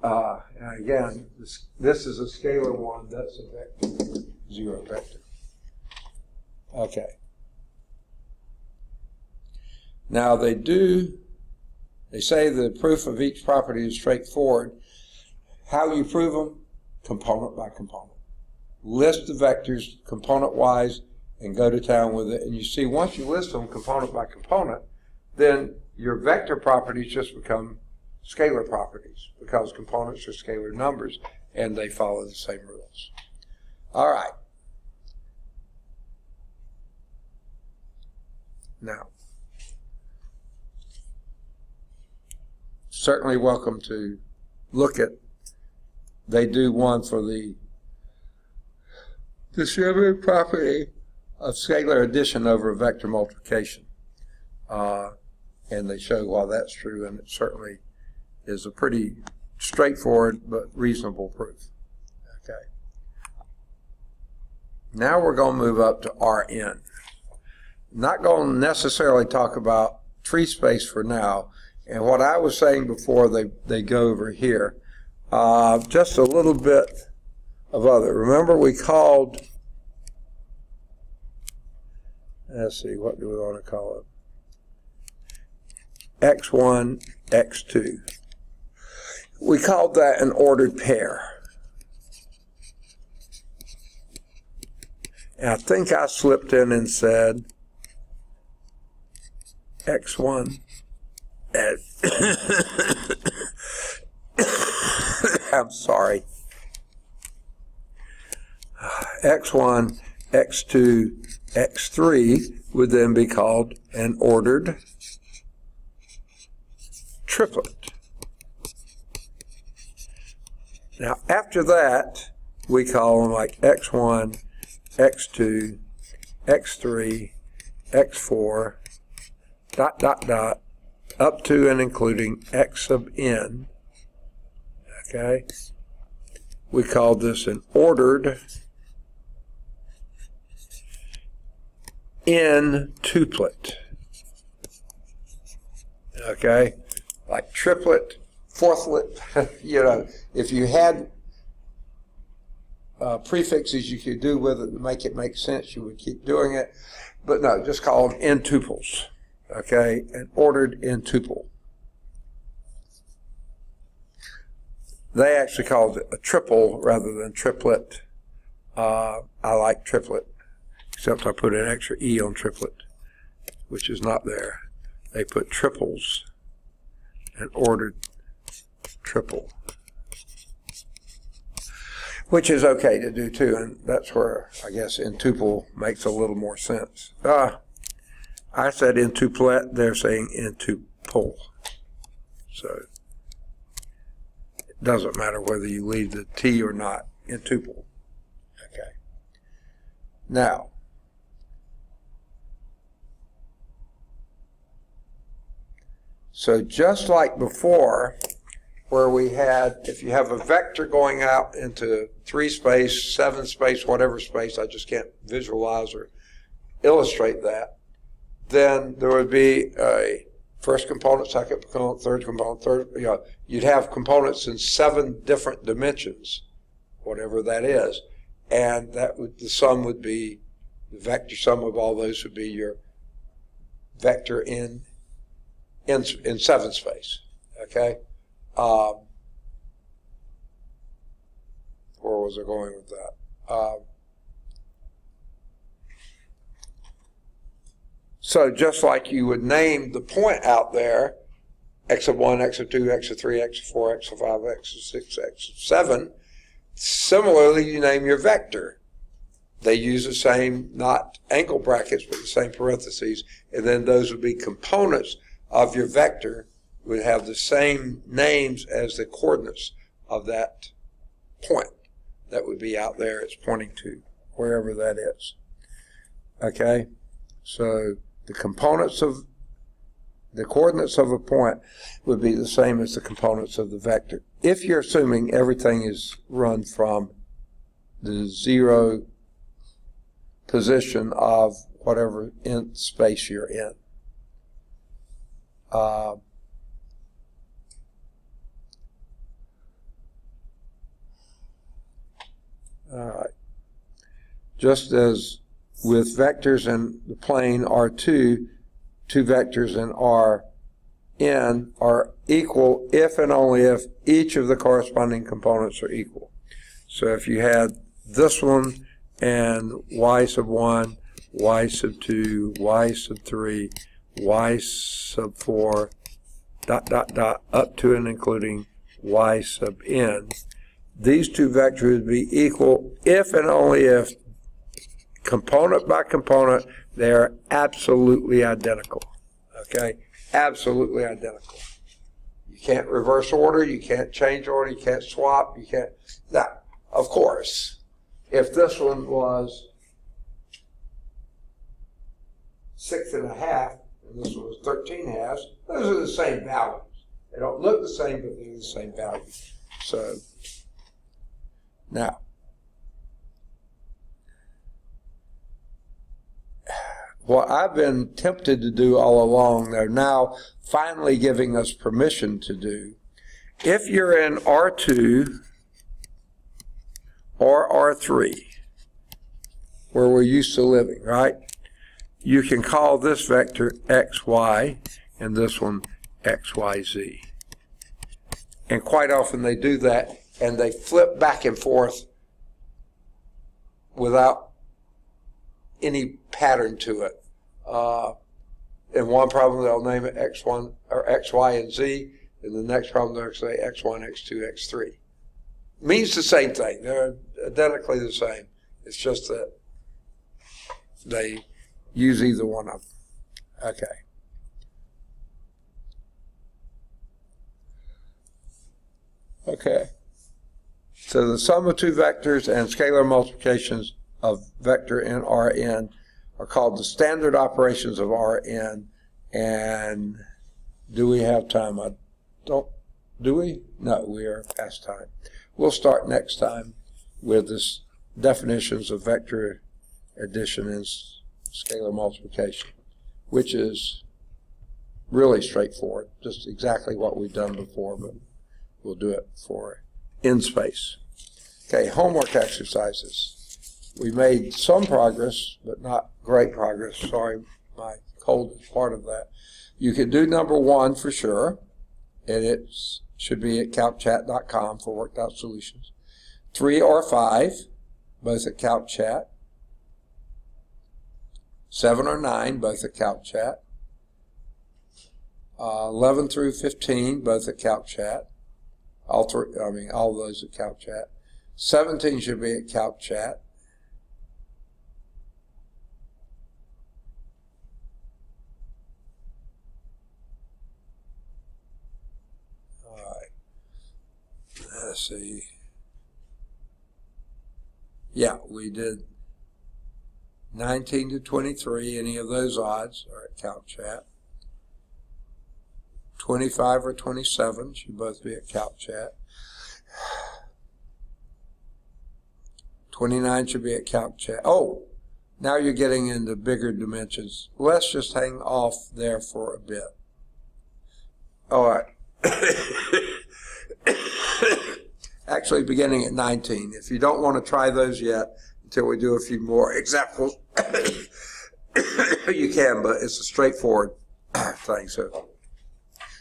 And again, this is a scalar one, that's a vector, 0 vector. Okay. Now they say the proof of each property is straightforward. How you prove them? Component by component. List the vectors component-wise and go to town with it. And you see, once you list them component by component, then your vector properties just become scalar properties because components are scalar numbers and they follow the same rules. All right. Now, certainly welcome to look at, they do one for the distributive property of scalar addition over vector multiplication. And they show why that's true, and it certainly is a pretty straightforward but reasonable proof. Okay. Now we're going to move up to Rn. Not going to necessarily talk about tree space for now. And what I was saying before they go over here, just a little bit of other. Remember we called, let's see, what do we want to call it? X1, X2. We called that an ordered pair. And I think I slipped in and said X1 and I'm sorry. X1, X2, X3 would then be called an ordered triplet. Now, after that, we call them like X1, X2, X3, X4, dot, dot, dot, up to and including X sub n. Okay? We call this an ordered n-tuplet. Okay? Like triplet, fourthlet, you know, if you had prefixes you could do with it to make it make sense, you would keep doing it. But no, just call them n-tuples. Okay? An ordered n-tuple. They actually called it a triple rather than triplet. I like triplet, except I put an extra E on triplet, which is not there. They put triples, an ordered triple, which is okay to do too, and that's where I guess n-tuple makes a little more sense. I said n-tuplet, they're saying n-tuple. So it doesn't matter whether you leave the T or not, n-tuple. Okay. Now, so just like before, where we had, if you have a vector going out into 3 space, 7 space, whatever space, I just can't visualize or illustrate that, then there would be a first component, second component, third component, you know, you'd have components in 7 different dimensions, whatever that is, and that would, the sum would be, the vector sum of all those would be your vector in 7 space, okay? Where was I going with that? So just like you would name the point out there, x of 1, x of 2, x of 3, x of 4, x of 5, x of 6, x of 7, similarly you name your vector. They use the same, not angle brackets, but the same parentheses, and then those would be components of your vector, would have the same names as the coordinates of that point that would be out there it's pointing to, wherever that is. Okay? So the components of, the coordinates of a point would be the same as the components of the vector, if you're assuming everything is run from the 0 position of whatever nth space you're in. just as with vectors in the plane R2, two vectors in Rn are equal if and only if each of the corresponding components are equal. So if you had this one and y sub 1, y sub 2, y sub 3, y sub 4, dot, dot, dot, up to and including y sub n, these two vectors would be equal if and only if, component by component, they are absolutely identical. Okay? Absolutely identical. You can't reverse order, you can't change order, you can't swap, you can't. Now, of course, if this one was 6.5 and this one was 13.5, those are the same values. They don't look the same, but they're the same value. So, now, what I've been tempted to do all along, they're now finally giving us permission to do. If you're in R2 or R3, where we're used to living, right? You can call this vector xy and this one xyz. And quite often they do that, and they flip back and forth without any pattern to it. In one problem, they'll name it x1 or xy and z. In the next problem, they'll say x1, x2, x3. Means the same thing. They're identically the same. It's just that they use either one of them. Okay. Okay. So the sum of two vectors and scalar multiplications of vector in Rn are called the standard operations of Rn. And do we have time? Do we? No, we are past time. We'll start next time with this definitions of vector addition and scalar multiplication, which is really straightforward, just exactly what we've done before, but we'll do it for in space. Okay, homework exercises. We made some progress, but not great progress. Sorry, my cold is part of that. You can do number 1 for sure, and it should be at calcchat.com for worked out solutions. 3 or 5, both at calcchat. 7 or 9, both at calcchat. 11 through 15, both at calcchat. All those at calcchat. 17 should be at calcchat. All right. Let's see. Yeah, we did 19 to 23. Any of those odds are at calcchat. 25 or 27 should both be at calcchat. 29 should be at calcchat. Oh, now you're getting into bigger dimensions. Let's just hang off there for a bit. All right. Actually, beginning at 19. If you don't want to try those yet until we do a few more examples, you can, but it's a straightforward thing. So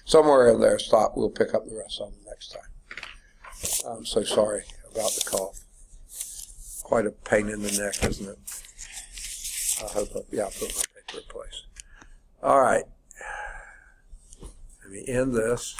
somewhere in there, stop. We'll pick up the rest of them next time. I'm so sorry about the cough. Quite a pain in the neck, isn't it? I hope, I put my paper in place. All right. Let me end this.